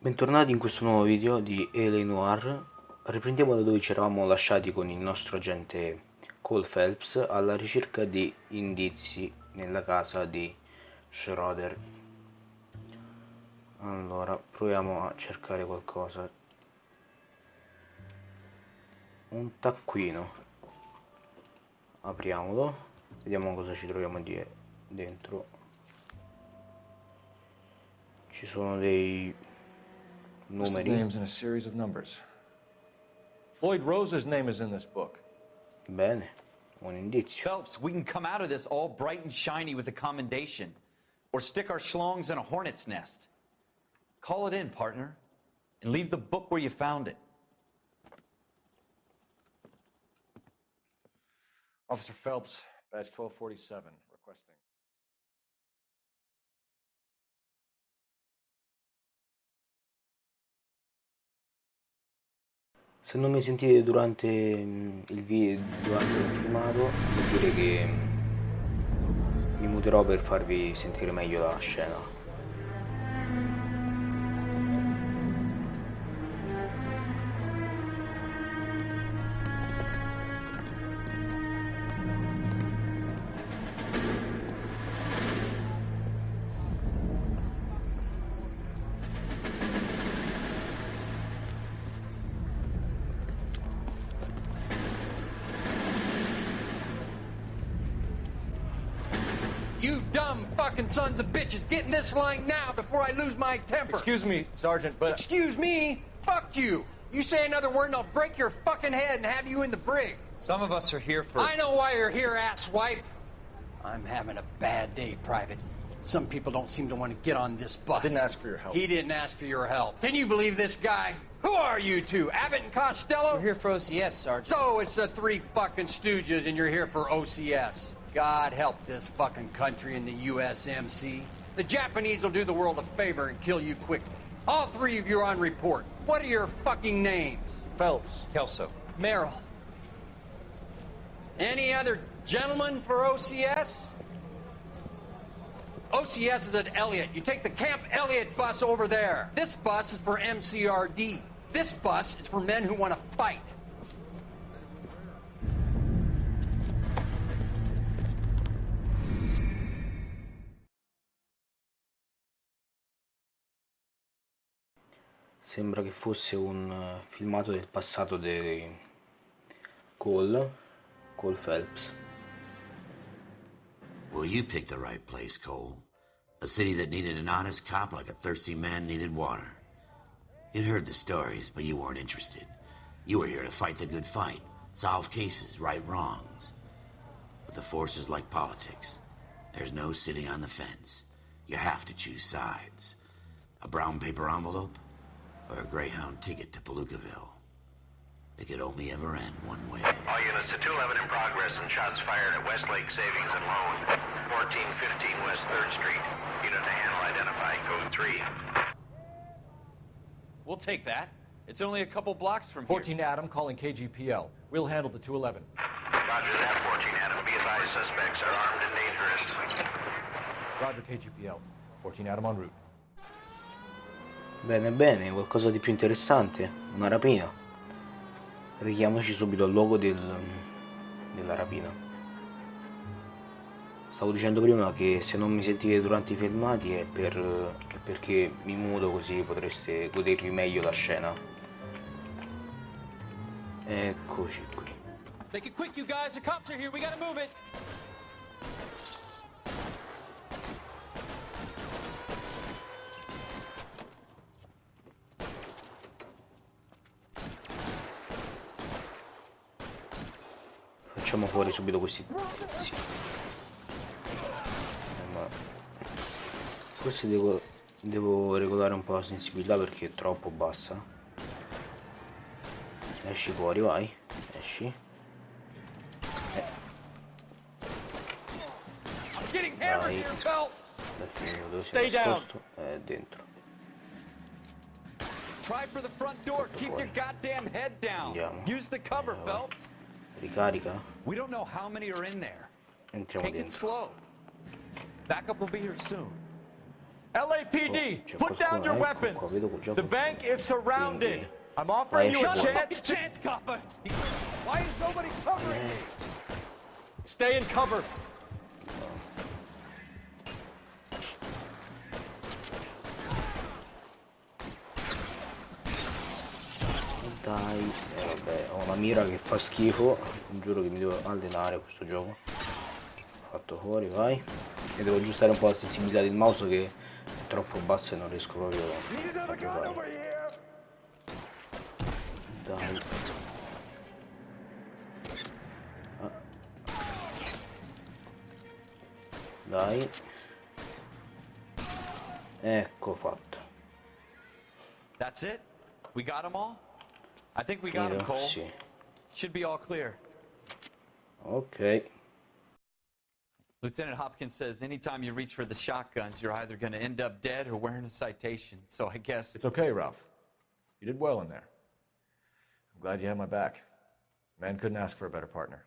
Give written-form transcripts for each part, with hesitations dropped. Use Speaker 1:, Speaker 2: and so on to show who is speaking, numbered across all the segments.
Speaker 1: Bentornati in questo nuovo video di Noire. Riprendiamo da dove ci eravamo lasciati con il nostro agente Cole Phelps alla ricerca di indizi nella casa di Schroeder. Allora, proviamo a cercare qualcosa. Un taccuino. Apriamolo, vediamo cosa ci troviamo dentro. Ci sono dei numeri.
Speaker 2: Names in a series of numbers. Floyd Rose's name is in this book.
Speaker 1: Bene, un indizio.
Speaker 3: Phelps, we can come out of this all bright and shiny with a commendation, or stick our schlongs in a hornet's nest. Call it in, partner, and leave the book where you found it.
Speaker 2: Officer Phelps, badge 1247, requesting.
Speaker 1: Se non mi sentite durante il video, durante il filmato, vuol dire che mi muterò per farvi sentire meglio la scena.
Speaker 4: You dumb fucking sons of bitches, get in this line now before I lose my temper.
Speaker 2: Excuse me, Sergeant, but...
Speaker 4: Excuse me? Fuck you. You say another word and I'll break your fucking head and have you in the brig.
Speaker 3: Some of us are here for...
Speaker 4: I know why you're here, asswipe. I'm having a bad day, Private. Some people don't seem to want to get on this bus.
Speaker 2: Didn't ask for your help.
Speaker 4: He didn't ask for your help. Can you believe this guy? Who are you two? Abbott and Costello?
Speaker 5: We're here for OCS, Sergeant.
Speaker 4: So it's the three fucking stooges and you're here for OCS. God help this fucking country and the USMC. The Japanese will do the world a favor and kill you quickly. All three of you are on report. What are your fucking names?
Speaker 2: Phelps.
Speaker 3: Kelso.
Speaker 5: Merrill.
Speaker 4: Any other gentlemen for OCS? OCS is at Elliott. You take the Camp Elliott bus over there. This bus is for MCRD. This bus is for men who want to fight.
Speaker 1: Sembra che fosse un filmato del passato di Cole Phelps.
Speaker 6: Well, you picked the right place, Cole. A city that needed an honest cop like a thirsty man needed water. You'd heard the stories, but you weren't interested. You were here to fight the good fight, solve cases, right wrongs. But the force is like politics. There's no sitting on the fence. You have to choose sides. A brown paper envelope or a Greyhound ticket to Palookaville. It could only ever end one way.
Speaker 7: All units to 211 in progress and shots fired at Westlake Savings and Loan, 1415 West 3rd Street. Unit to handle identified, code 3.
Speaker 3: We'll take that. It's only a couple blocks from
Speaker 2: 14 Adam calling KGPL. We'll handle the 211.
Speaker 7: Roger that, 14 Adam. Be advised, suspects are armed and dangerous.
Speaker 2: Roger KGPL. 14 Adam en route.
Speaker 1: Bene, bene, qualcosa di più interessante, una rapina. Richiamoci subito al luogo della rapina. Stavo dicendo prima che se non mi sentite durante i filmati è perché mi muto, così potreste godervi meglio la scena. Eccoci qui.
Speaker 5: Make it quick, you guys. The cops are here. We gotta move it.
Speaker 1: Facciamo fuori subito questi tizi. Ma forse devo regolare un po' la sensibilità perché è troppo bassa. Esci fuori, vai. Esci. Vai. È finito, dove si è nascosto? È dentro.
Speaker 3: Try for the front door. Keep your goddamn head down.
Speaker 1: Andiamo.
Speaker 3: Use the cover, Phelps.
Speaker 1: Ricarica.
Speaker 3: We don't know how many are in there.
Speaker 1: Entriamo
Speaker 3: Take it
Speaker 1: dentro.
Speaker 3: slow. Backup will be here soon.
Speaker 2: LAPD,
Speaker 1: c'è
Speaker 2: put down your
Speaker 1: qualcuno, ecco
Speaker 2: weapons.
Speaker 1: qua, vedo già
Speaker 2: The
Speaker 1: qualcuno.
Speaker 2: bank is surrounded.
Speaker 1: Quindi,
Speaker 2: I'm offering you a
Speaker 1: vai,
Speaker 2: chance to...
Speaker 5: Chance, copper! Why is nobody covering me?
Speaker 2: Stay in cover.
Speaker 1: Dai, vabbè, ho una mira che fa schifo, giuro che mi devo allenare questo gioco. Fatto fuori, vai. E devo aggiustare un po' la sensibilità del mouse che è troppo bassa e non riesco proprio a giocare. Dai. Ah. Dai. Ecco fatto.
Speaker 3: That's it? We got them all? I think we got them,
Speaker 1: Credo,
Speaker 3: Cole.
Speaker 1: sì.
Speaker 3: Should be all clear.
Speaker 1: Ok.
Speaker 3: Lieutenant Hopkins says anytime you reach for the shotguns, you're either going to end up dead or wearing a citation. So I guess...
Speaker 2: It's okay, Ralph. You did well in there. I'm glad you had my back. Man couldn't ask for a better partner.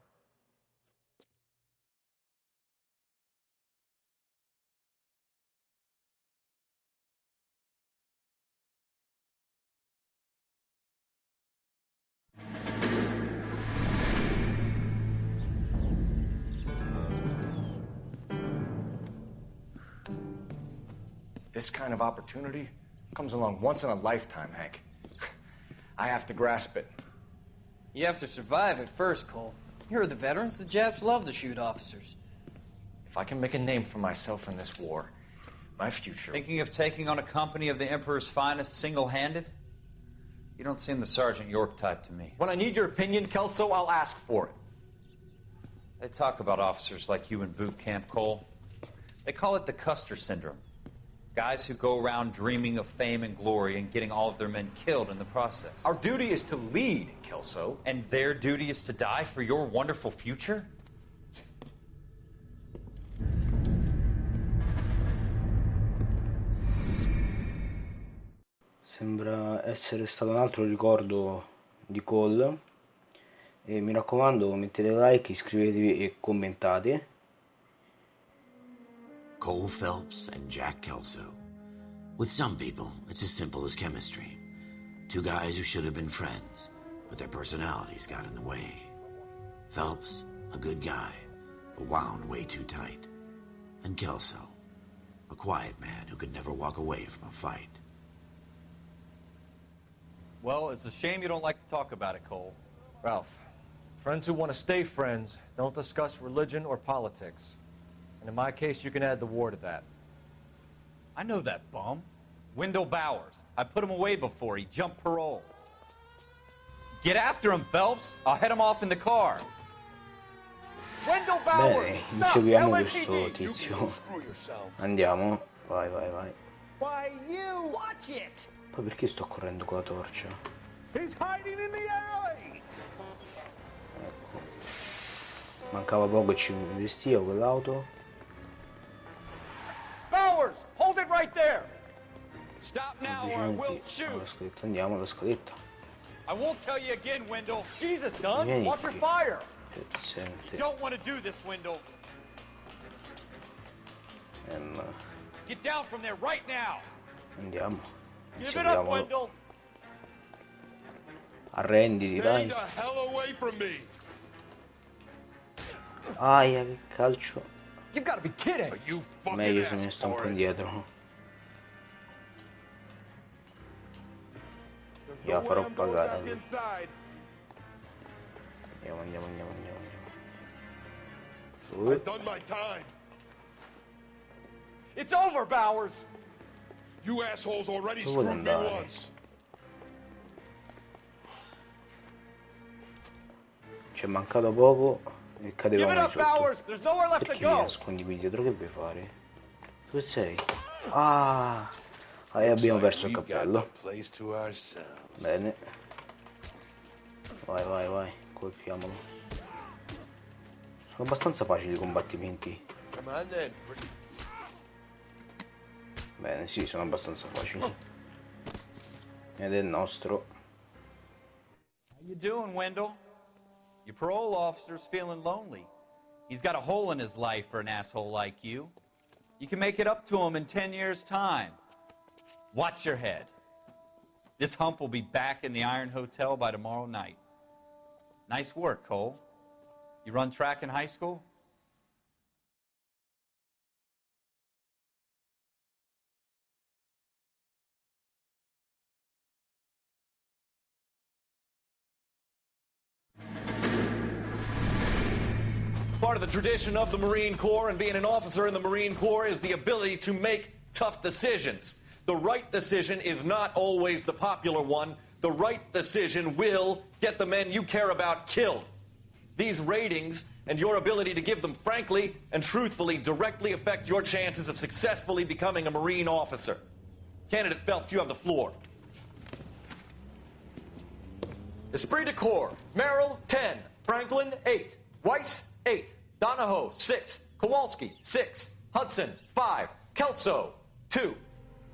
Speaker 2: This kind of opportunity comes along once in a lifetime, Hank. I have to grasp it.
Speaker 5: You have to survive it first, Cole. You're the veterans. The Japs love to shoot officers.
Speaker 2: If I can make a name for myself in this war, my future...
Speaker 5: Thinking of taking on a company of the Emperor's finest single-handed? You don't seem the Sergeant York type to me.
Speaker 2: When I need your opinion, Kelso, I'll ask for it.
Speaker 5: They talk about officers like you in boot camp, Cole. They call it the Custer syndrome. Guys who go around dreaming of fame and glory and getting all of their men killed in the process.
Speaker 2: Our duty is to lead, Kelso.
Speaker 5: And their duty is to die for your wonderful future?
Speaker 1: Sembra essere stato un altro ricordo di Cole. E mi raccomando, mettete like, iscrivetevi e commentate.
Speaker 6: Cole Phelps and Jack Kelso. With some people, it's as simple as chemistry. Two guys who should have been friends, but their personalities got in the way. Phelps, a good guy, but wound way too tight. And Kelso, a quiet man who could never walk away from a fight.
Speaker 3: Well, it's a shame you don't like to talk about it, Cole.
Speaker 2: Ralph, friends who want to stay friends don't discuss religion or politics. And in my case, you can add the war to that.
Speaker 3: I know that bum. Wendell Bowers. I put him away before. He jumped parole. Get after him, Phelps. I'll head him off in the car.
Speaker 2: Wendell Bowers!
Speaker 1: Bene,
Speaker 2: Stop!
Speaker 1: inseguiamo
Speaker 2: LAPD!
Speaker 1: questo tizio. Andiamo. Vai, vai, vai.
Speaker 2: Why, you!
Speaker 5: Watch it!
Speaker 1: Poi perché sto correndo con la torcia?
Speaker 2: He's hiding in the alley!
Speaker 1: Ecco. Mancava poco e ci investiva quell'auto.
Speaker 2: Bowers! Hold it right there!
Speaker 5: Stop now or I will
Speaker 1: Avvicinati
Speaker 5: shoot!
Speaker 1: alla scaletta. Andiamo alla scaletta.
Speaker 3: I won't tell you again, Wendell.
Speaker 2: Jesus, Dunn!
Speaker 1: Vieni
Speaker 2: Watch your
Speaker 1: qui.
Speaker 2: fire!
Speaker 1: Sente.
Speaker 3: Don't want to do this, Wendell. Get down from there right now.
Speaker 1: Andiamo.
Speaker 2: Give it up,
Speaker 1: Inseguiamolo.
Speaker 2: Wendell!
Speaker 1: Arrenditi, dai.
Speaker 8: Stay the hell away from me!
Speaker 1: Aia, che calcio.
Speaker 2: You've got to be kidding!
Speaker 8: But you fucking
Speaker 1: Meglio se me ne
Speaker 8: asked
Speaker 1: sto un
Speaker 8: for
Speaker 1: po'
Speaker 8: it.
Speaker 1: indietro.
Speaker 8: There's
Speaker 1: Io la
Speaker 8: no
Speaker 1: farò
Speaker 8: way I'm going
Speaker 1: pagare.
Speaker 8: back inside.
Speaker 1: Andiamo, andiamo, andiamo, andiamo.
Speaker 8: I've done my time.
Speaker 2: It's over, Bowers!
Speaker 8: You assholes already
Speaker 1: Dove vuoi
Speaker 8: screwed me
Speaker 1: andare?
Speaker 8: once.
Speaker 1: Ci è mancato poco e
Speaker 2: Give
Speaker 1: cadevamo
Speaker 2: it
Speaker 1: di
Speaker 2: up,
Speaker 1: sotto.
Speaker 2: Bowers! There's nowhere left to
Speaker 1: Perché mi
Speaker 2: go!
Speaker 1: nascondi qui dietro? Che vuoi fare? Dove sei? Ah! E abbiamo perso il cappello.
Speaker 8: Place to ourselves.
Speaker 1: Bene. Vai, vai, vai. Colpiamolo. Sono abbastanza facili i combattimenti.
Speaker 8: Come on then.
Speaker 1: Bene, sì, sono abbastanza facili. Ed è il nostro.
Speaker 3: How you doing, Wendell? Your parole officer's feeling lonely. He's got a hole in his life for an asshole like you. You can make it up to him in 10 years' time. Watch your head. This hump will be back in the Iron Hotel by tomorrow night. Nice work, Cole. You run track in high school?
Speaker 9: Part of the tradition of the Marine Corps and being an officer in the Marine Corps is the ability to make tough decisions. The right decision is not always the popular one. The right decision will get the men you care about killed. These ratings and your ability to give them frankly and truthfully directly affect your chances of successfully becoming a Marine officer. Candidate Phelps, you have the floor. Esprit de Corps, Merrill, 10. Franklin, 8. Weiss, 8. Donahoe, 6. Kowalski, 6. Hudson, 5. Kelso, 2.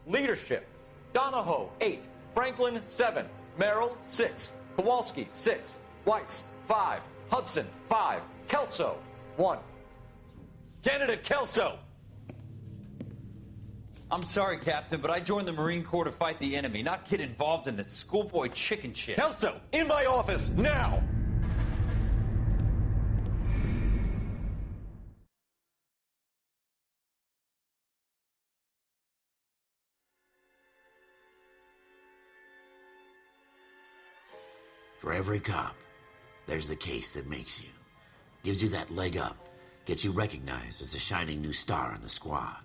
Speaker 9: Leadership, Donahoe, 8. Franklin, 7. Merrill, 6. Kowalski, 6. Weiss, 5. Hudson, 5. Kelso, 1. Candidate Kelso.
Speaker 5: I'm sorry, Captain, but I joined the Marine Corps to fight the enemy, not get involved in this schoolboy chicken shit.
Speaker 9: Kelso, in my office, now!
Speaker 6: For every cop, there's the case that makes you. Gives you that leg up. Gets you recognized as the shining new star in the squad.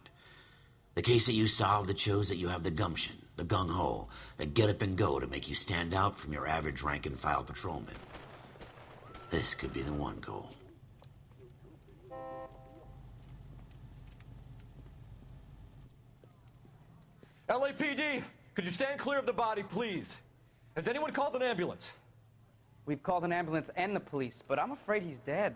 Speaker 6: The case that you solve that shows that you have the gumption, the gung-ho, the get up and go to make you stand out from your average rank-and-file patrolman. This could be the one, Cole.
Speaker 9: LAPD, could you stand clear of the body, please? Has anyone called an ambulance?
Speaker 10: We've called an ambulance and the police, but I'm afraid he's dead.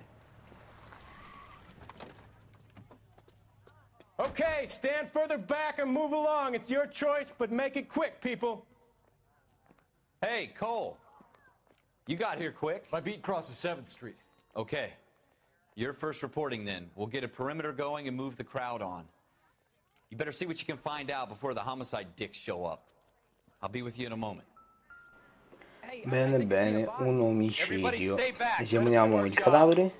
Speaker 11: Okay, stand further back and move along. It's your choice, but make it quick, people.
Speaker 3: Hey, Cole. You got here quick.
Speaker 9: My beat crosses 7th Street.
Speaker 3: Okay. You're first reporting then. We'll get a perimeter going and move the crowd on. You better see what you can find out before the homicide dicks show up. I'll be with you in a moment.
Speaker 1: Bene, bene, un omicidio. Esaminiamo il cadavere.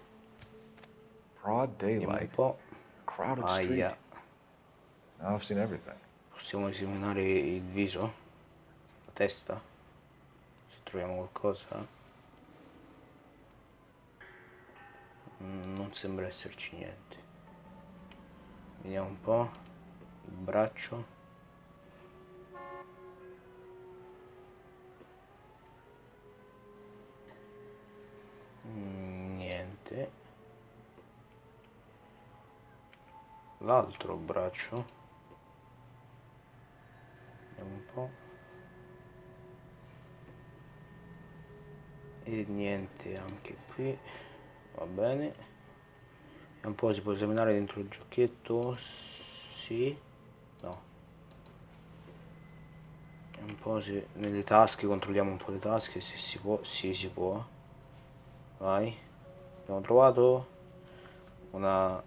Speaker 2: Broad
Speaker 1: Vediamo un
Speaker 2: daylight.
Speaker 1: po'.
Speaker 2: Crowded street.
Speaker 1: Aia.
Speaker 2: Now I've seen everything.
Speaker 1: Possiamo esaminare il viso? La testa? Se troviamo qualcosa? Non sembra esserci niente. Vediamo un po'. Il braccio. Niente. L'altro braccio. Vediamo un po'. E niente anche qui. Va bene. E un po' si può esaminare dentro il giacchetto. Sì. No. E un po' nelle tasche, controlliamo un po' le tasche se si può. Sì, si può. Vai. Abbiamo trovato un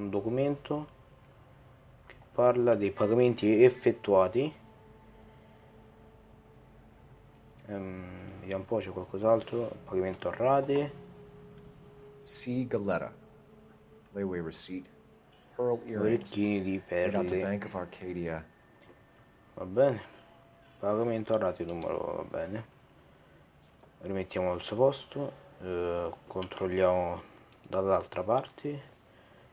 Speaker 1: documento che parla dei pagamenti effettuati. Vediamo un po', c'è qualcos'altro. Pagamento a rate.
Speaker 2: C. Galetta. Layaway receipt. Pearl earrings.
Speaker 1: Orecchini di
Speaker 2: Paid out to
Speaker 1: perle.
Speaker 2: Bank of Arcadia.
Speaker 1: Va bene. Pagamento a rate numero, va bene. Rimettiamo al suo posto. Controlliamo dall'altra parte.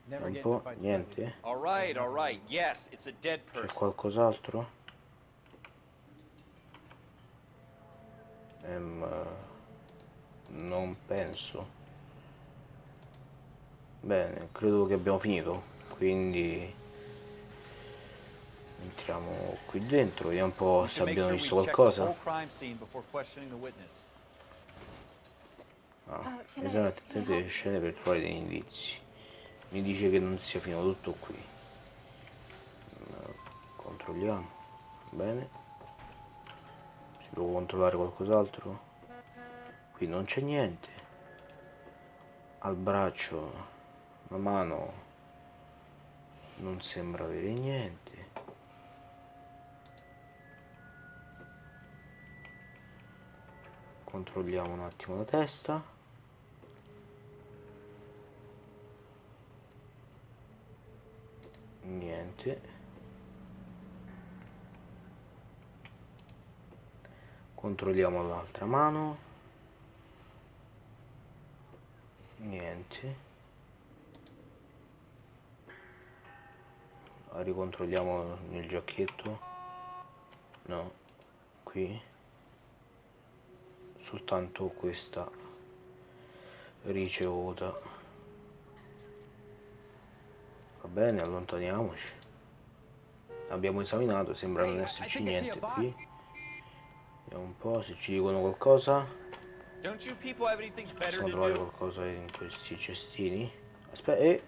Speaker 1: Un po', niente.
Speaker 3: All right. Yes, it's a dead
Speaker 1: C'è
Speaker 3: person.
Speaker 1: qualcos'altro? Non penso. Bene, credo che abbiamo finito. Quindi entriamo qui dentro, vediamo un po' se abbiamo visto qualcosa. Esatto, attendete le scene per trovare degli indizi. Mi dice che non sia finito tutto qui. Controlliamo. Bene. Si può controllare qualcos'altro? Qui non c'è niente. Al braccio, una mano. Non sembra avere niente. Controlliamo un attimo la testa. Niente. Controlliamo l'altra mano. Niente. Ricontrolliamo nel giacchetto. No, qui soltanto questa ricevuta. Va bene, allontaniamoci. Abbiamo esaminato, sembra non esserci niente qui. Vediamo un po' se ci dicono qualcosa. Possiamo trovare qualcosa in questi cestini. Aspetta,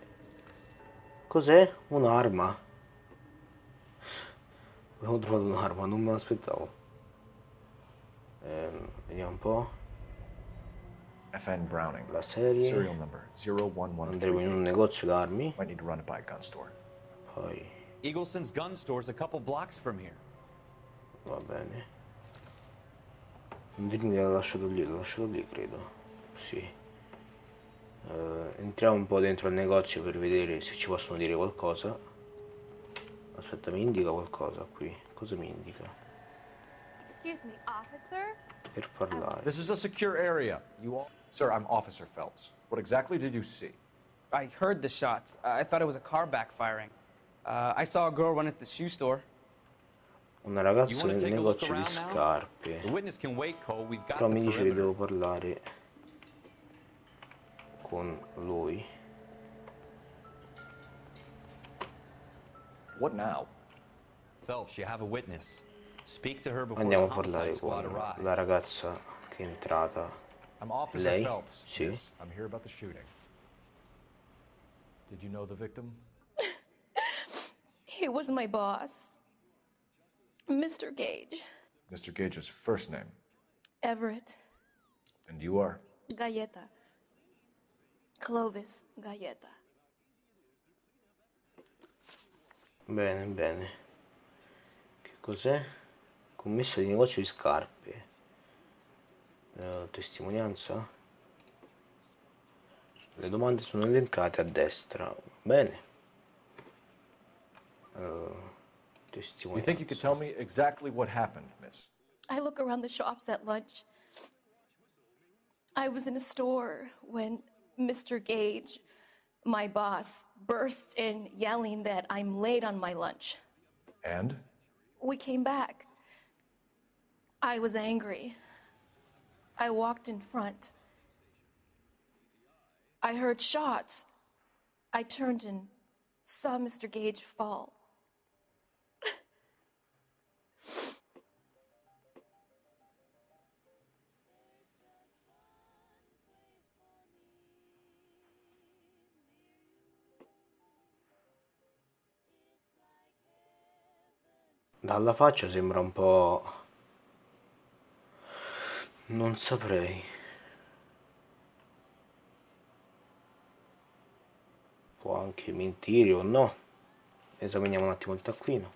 Speaker 1: cos'è? Un'arma. Abbiamo trovato un'arma, non me l'aspettavo. Vediamo un po'.
Speaker 2: FN Browning.
Speaker 1: La serie.
Speaker 2: Serial number 0113.
Speaker 1: Andremo in un negozio d'armi.
Speaker 2: Might need to run it by a gun store.
Speaker 1: Poi.
Speaker 3: Eagleson's gun store's a couple blocks from here.
Speaker 1: Va bene. Non dirmi che l'ha lasciato lì, credo. Sì. Entriamo un po' dentro al negozio per vedere se ci possono dire qualcosa. Aspetta, mi indica qualcosa qui. Cosa mi indica?
Speaker 12: Excuse me, officer?
Speaker 1: Per parlare.
Speaker 2: This is a secure area. You all... Sir, I'm Officer Phelps. What exactly did you see?
Speaker 10: I heard the shots. I thought it was a car backfiring. I saw a girl run at the shoe store.
Speaker 1: Una ragazza nel negozio di scarpe. Però mi dice che devo parlare con lui.
Speaker 2: What now?
Speaker 3: Phelps, you have a witness. Speak to her before
Speaker 1: Andiamo a
Speaker 3: the
Speaker 1: parlare
Speaker 3: homicide squad
Speaker 1: con
Speaker 3: arrives.
Speaker 1: la ragazza che è entrata.
Speaker 2: I'm Officer
Speaker 1: Lei?
Speaker 2: Phelps.
Speaker 1: Sì.
Speaker 2: Yes, I'm here about the shooting. Did you know the victim?
Speaker 12: He was my boss, Mr. Gage.
Speaker 2: Mr. Gage's first name.
Speaker 12: Everett.
Speaker 2: And you are?
Speaker 12: Galleta. Clovis Galleta.
Speaker 1: Bene, bene. Che cos'è? Commessa di negozio di scarpe. Testimonianza? Le domande sono elencate a destra. Bene.
Speaker 2: You think you could tell me exactly what happened, miss?
Speaker 12: I look around the shops at lunch. I was in a store when Mr. Gage, my boss, bursts in yelling that I'm late on my lunch.
Speaker 2: And?
Speaker 12: We came back. I was angry. I walked in front. I heard shots. I turned and saw Mr. Gage fall.
Speaker 1: Dalla faccia sembra un po'... non saprei. Può anche mentire o no. Esaminiamo un attimo il taccuino.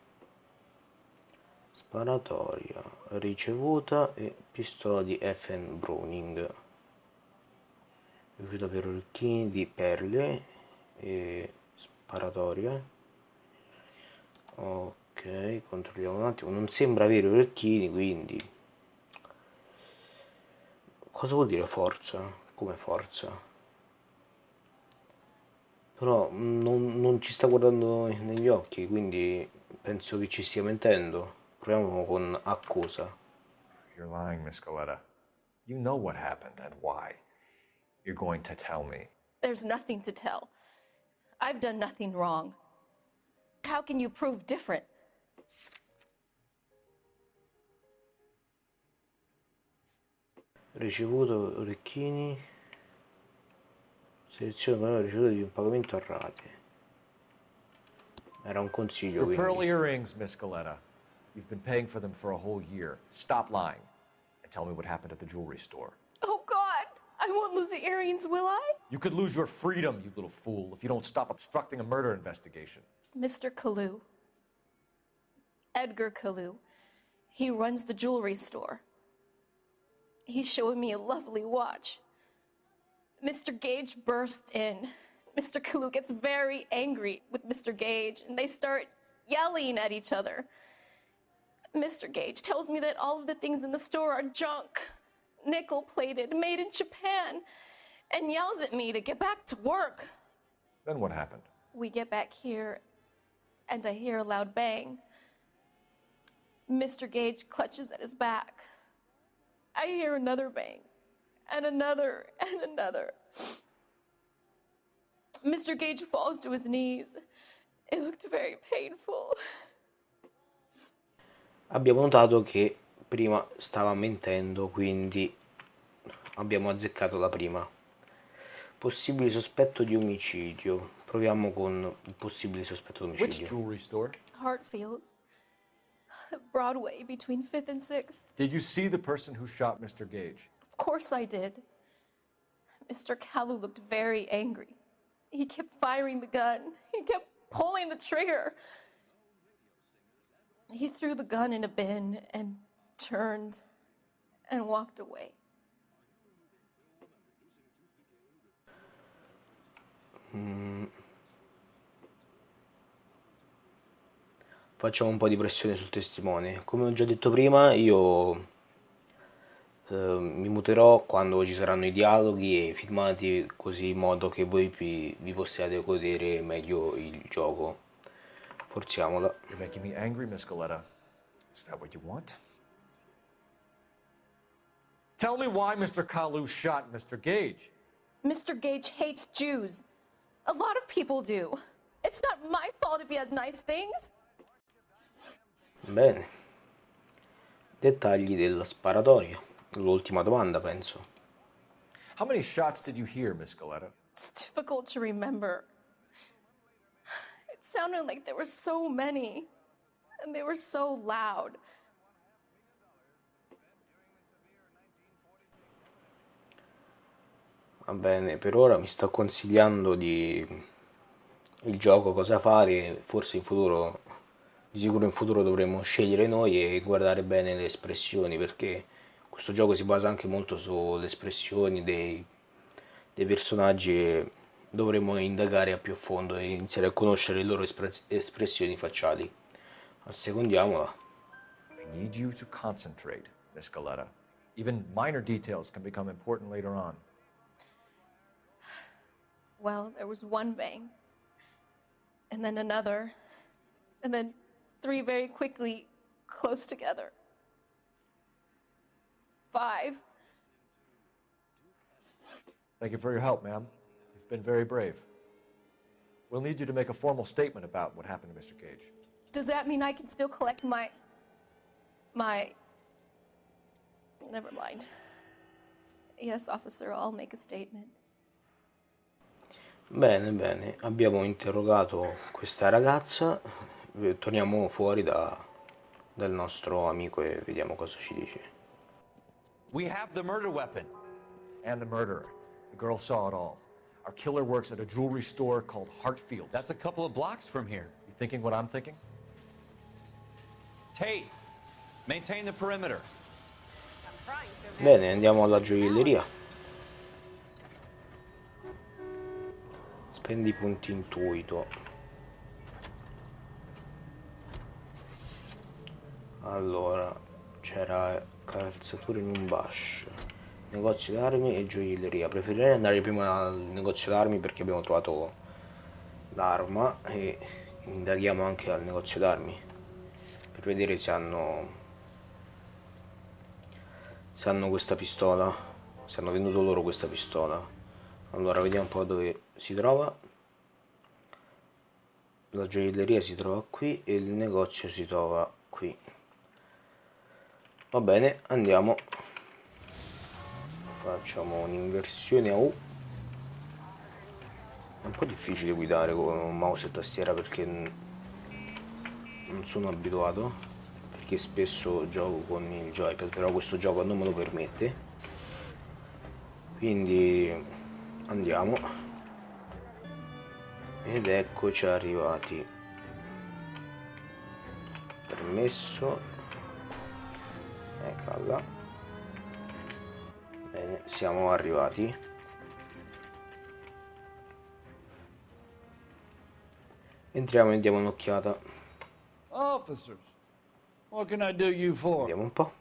Speaker 1: Sparatoria ricevuta e pistola di FN Browning. Riuscita per orecchini di perle e sparatoria. Ok, controlliamo un attimo. Non sembra avere orecchini, quindi cosa vuol dire forza? Come forza? Però non ci sta guardando negli occhi, quindi penso che ci stia mentendo. Proviamo con accusa.
Speaker 2: You're lying, Miss Galletta. You know what happened and why. You're going to tell me.
Speaker 12: There's nothing to tell. I've done nothing wrong. How can you prove different?
Speaker 1: Ricevuto orecchini. Selezione ricevuto di un pagamento a rate. Era un consiglio,
Speaker 2: Your pearl
Speaker 1: quindi.
Speaker 2: earrings, Miss Galletta. You've been paying for them for a whole year. Stop lying and tell me what happened at the jewelry store.
Speaker 12: Oh, God! I won't lose the earrings, will I?
Speaker 2: You could lose your freedom, you little fool, if you don't stop obstructing a murder investigation.
Speaker 12: Mr. Kalu. Edgar Kalu. He runs the jewelry store. He's showing me a lovely watch. Mr. Gage bursts in. Mr. Kalu gets very angry with Mr. Gage, and they start yelling at each other. Mr. Gage tells me that all of the things in the store are junk, nickel-plated, made in Japan, and yells at me to get back to work.
Speaker 2: Then what happened?
Speaker 12: We get back here, and I hear a loud bang. Mr. Gage clutches at his back. I hear another bang, and another, and another. Mr. Gage falls to his knees. It looked very painful.
Speaker 1: Abbiamo notato che prima stava mentendo, quindi abbiamo azzeccato la prima. Possibile sospetto di omicidio. Proviamo con il possibile sospetto di
Speaker 2: Which
Speaker 1: omicidio.
Speaker 2: jewelry store?
Speaker 12: Hartfield's. Broadway between 5th and 6th.
Speaker 2: Did you see the person who shot Mr. Gage?
Speaker 12: Of course I did. Mr. Kalu looked very angry. He kept firing the gun. He kept pulling the trigger. He threw the gun in a bin and turned and walked away.
Speaker 1: Facciamo un po' di pressione sul testimone. Come ho già detto prima, io mi muterò quando ci saranno i dialoghi e i filmati, così in modo che voi vi possiate godere meglio il gioco. Forziamola.
Speaker 2: You're making me angry, Miss Galetta. Is that what you want? Tell me why Mr. Kalu shot Mr. Gage.
Speaker 12: Mr. Gage hates Jews. A lot of people do. It's not my fault if he has nice things.
Speaker 1: Bene. Dettagli della sparatoria. L'ultima domanda, penso.
Speaker 2: How many shots did you hear, Miss Galetta?
Speaker 12: It's difficult to remember. It sounded like there were so many, and they were so loud.
Speaker 1: Va bene, per ora mi sto consigliando il gioco, cosa fare. Forse in futuro, di sicuro in futuro dovremo scegliere noi e guardare bene le espressioni, perché questo gioco si basa anche molto sulle espressioni dei personaggi e dovremo indagare a più a fondo e iniziare a conoscere le loro espressioni facciali. Assecondiamola.
Speaker 2: I need you to concentrate, Miss Galetta. Even minor details can become important later on.
Speaker 12: Well, there was one bang, and then another, and then three very quickly close together. 5.
Speaker 2: Thank you for your help, ma'am. You've been very brave. We'll need you to make a formal statement about what happened to Mr. Gage.
Speaker 12: Does that mean I can still collect my... Never mind. Yes, officer, I'll make a statement.
Speaker 1: Bene, bene, abbiamo interrogato questa ragazza, torniamo fuori dal nostro amico e vediamo cosa ci dice.
Speaker 9: We have the murder weapon.
Speaker 2: And the murderer. The girl saw it all. Our killer works at a jewelry store called Hartfield's.
Speaker 3: That's a couple of blocks from here.
Speaker 2: You thinking what I'm thinking?
Speaker 3: Tate, maintain the perimeter.
Speaker 1: Bene, andiamo alla gioielleria. Spendi punti intuito. Allora, c'era calzature in un bash, negozio d'armi e gioielleria. Preferirei andare prima al negozio d'armi perché abbiamo trovato l'arma e indaghiamo anche al negozio d'armi per vedere se hanno questa pistola, se hanno venduto loro questa pistola. Allora vediamo un po' dove si trova. La gioielleria si trova qui e il negozio si trova qui. Va bene, andiamo. Facciamo un'inversione a U. È un po' difficile guidare con mouse e tastiera perché non sono abituato, perché spesso gioco con il joypad, però questo gioco non me lo permette. Quindi andiamo. Ed eccoci arrivati messo. Eccola. Bene, siamo arrivati. Entriamo e diamo un'occhiata.
Speaker 13: Officers, what can I do you for?
Speaker 1: Vediamo un po'.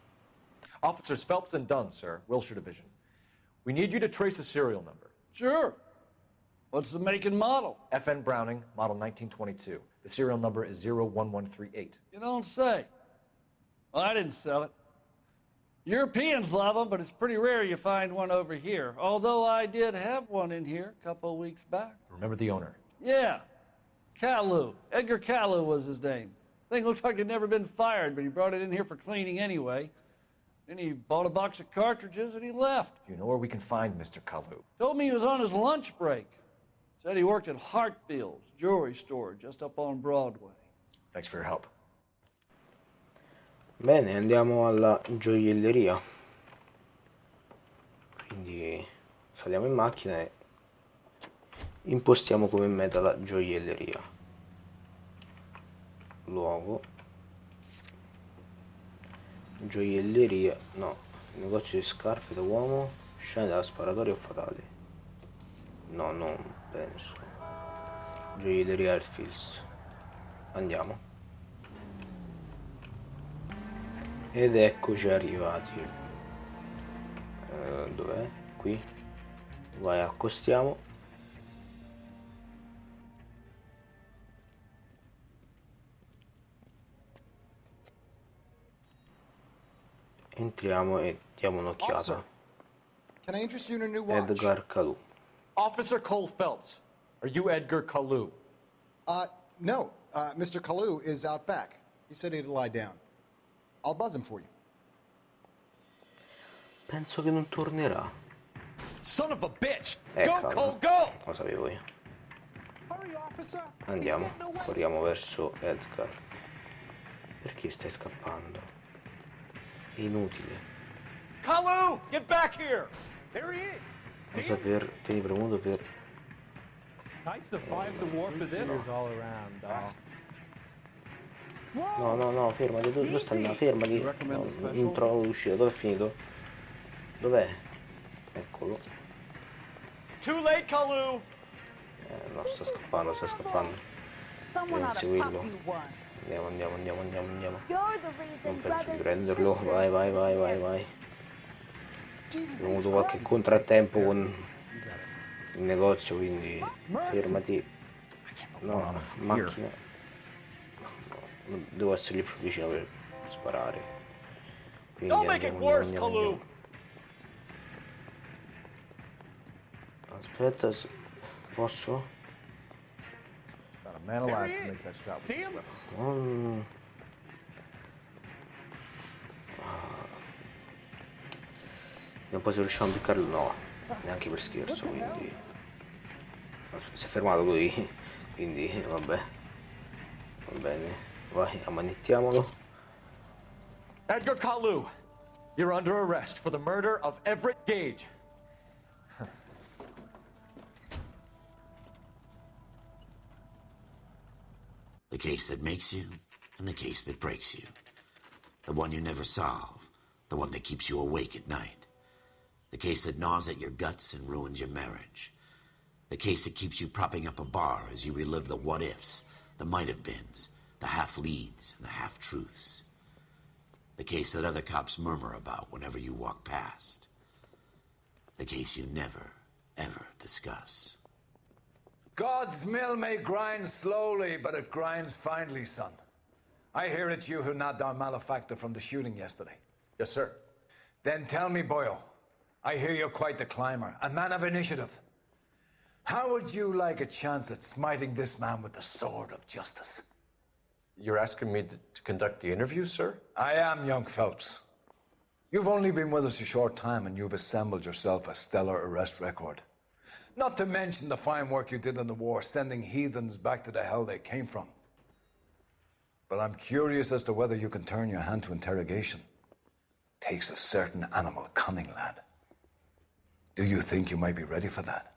Speaker 2: Officers Phelps and Dunn, sir, Wilshire Division. We need you to trace a serial number.
Speaker 13: Sure. What's the make and model?
Speaker 2: FN Browning, model 1922. The serial number is 01138.
Speaker 13: You don't say. Well, I didn't sell it. Europeans love them, but it's pretty rare you find one over here. Although I did have one in here a couple of weeks back.
Speaker 2: Remember the owner?
Speaker 13: Yeah. Calu. Edgar Calu was his name. Thing looks like it'd never been fired, but he brought it in here for cleaning anyway. Then he bought a box of cartridges and he left.
Speaker 2: Do you know where we can find Mr. Kalu?
Speaker 13: Told me he was on his lunch break. Said he worked at Hartfield's jewelry store just up on Broadway.
Speaker 2: Thanks for your help.
Speaker 1: Bene, andiamo alla gioielleria. Quindi saliamo in macchina e impostiamo come meta la gioielleria. Luogo. Gioielleria, no, negozio di scarpe da uomo, scena della sparatoria fatale. No, non penso. Gioielleria Airfields. Andiamo. Ed eccoci arrivati. Dov'è? Qui. Vai, accostiamo. Entriamo e diamo un'occhiata.
Speaker 14: Can I interest you in a new watch?
Speaker 1: Edgar Kalu.
Speaker 2: Officer Cole Phelps, are you Edgar Kalu?
Speaker 14: No. Mr. Kalu is out back. He said he'd lie down. I'll buzz him for you.
Speaker 1: Penso che non tornerà.
Speaker 2: Son of a bitch!
Speaker 1: Ecco,
Speaker 2: Go, Cole, go!
Speaker 1: lo sapevo io. Andiamo, corriamo verso Edgar. Perché stai scappando? È inutile.
Speaker 2: Kalu, get back here!
Speaker 13: There he is.
Speaker 1: Cosa per... Tieni premuto per...
Speaker 13: I survived the war for this.
Speaker 11: all around, doll.
Speaker 1: No, no, no, fermati, dove sta andando? Fermati. No, non trovo l'uscita, dove è finito? Dov'è? Eccolo.
Speaker 2: Too late, Kalu!
Speaker 1: No, sta scappando, sta scappando. Devo inseguirlo. Andiamo. Non penso di prenderlo. Vai. Ho avuto qualche contrattempo con il negozio, quindi fermati. No, macchina. No, devo essere lì più vicino per sparare. Quindi andiamo. Aspetta, posso?
Speaker 2: Not a man alive can make that shot with this weapon.
Speaker 1: Non poi se riusciamo a piccarlo, no, neanche per scherzo, quindi si è fermato lui, quindi vabbè, va bene, vai, ammanettiamolo.
Speaker 2: Edgar Kalu, you're under arrest for the murder of Everett Gage.
Speaker 6: The case that makes you, and the case that breaks you. The one you never solve, the one that keeps you awake at night. The case that gnaws at your guts and ruins your marriage. The case that keeps you propping up a bar as you relive the what-ifs, the might-have-beens, the half-leads, and the half-truths. The case that other cops murmur about whenever you walk past. The case you never, ever discuss.
Speaker 15: God's mill may grind slowly, but it grinds finely, son. I hear it's you who nabbed our malefactor from the shooting yesterday.
Speaker 2: Yes, sir.
Speaker 15: Then tell me, boyo, I hear you're quite the climber, a man of initiative. How would you like a chance at smiting this man with the sword of justice?
Speaker 2: You're asking me to conduct the interview, sir?
Speaker 15: I am, young Phelps. You've only been with us a short time, and you've assembled yourself a stellar arrest record. Not to mention the fine work you did in the war, sending heathens back to the hell they came from. But I'm curious as to whether you can turn your hand to interrogation. Takes a certain animal cunning, lad. Do you think you might be ready for that?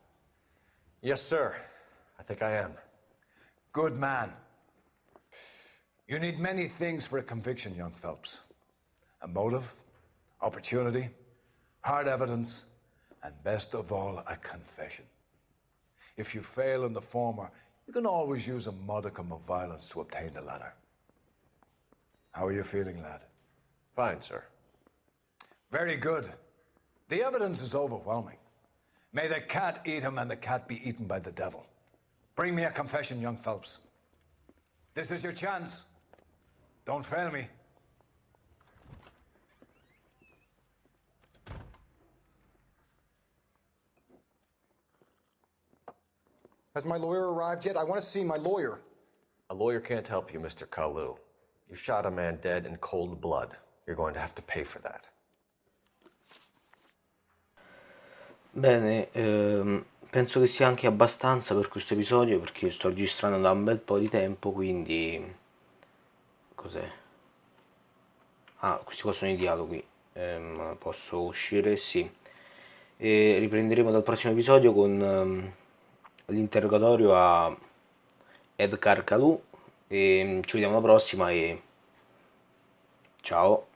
Speaker 2: Yes, sir. I think I am.
Speaker 15: Good man. You need many things for a conviction, young Phelps. A motive, opportunity, hard evidence, and best of all, a confession. If you fail in the former, you can always use a modicum of violence to obtain the latter. How are you feeling, lad?
Speaker 16: Fine, sir.
Speaker 15: Very good. The evidence is overwhelming. May the cat eat him and the cat be eaten by the devil. Bring me a confession, young Phelps. This is your chance. Don't fail me.
Speaker 14: Has my lawyer arrived yet? I want to see my lawyer.
Speaker 16: A lawyer can't help you, Mr. Kalu. You shot a man dead in cold blood. You're going to have to pay for that.
Speaker 1: Bene, penso che sia anche abbastanza per questo episodio, perché io sto registrando da un bel po' di tempo, quindi... Cos'è? Ah, questi qua sono i dialoghi. Posso uscire? Sì. E riprenderemo dal prossimo episodio con l'interrogatorio a Edgar Kalu. E ci vediamo alla prossima e ciao.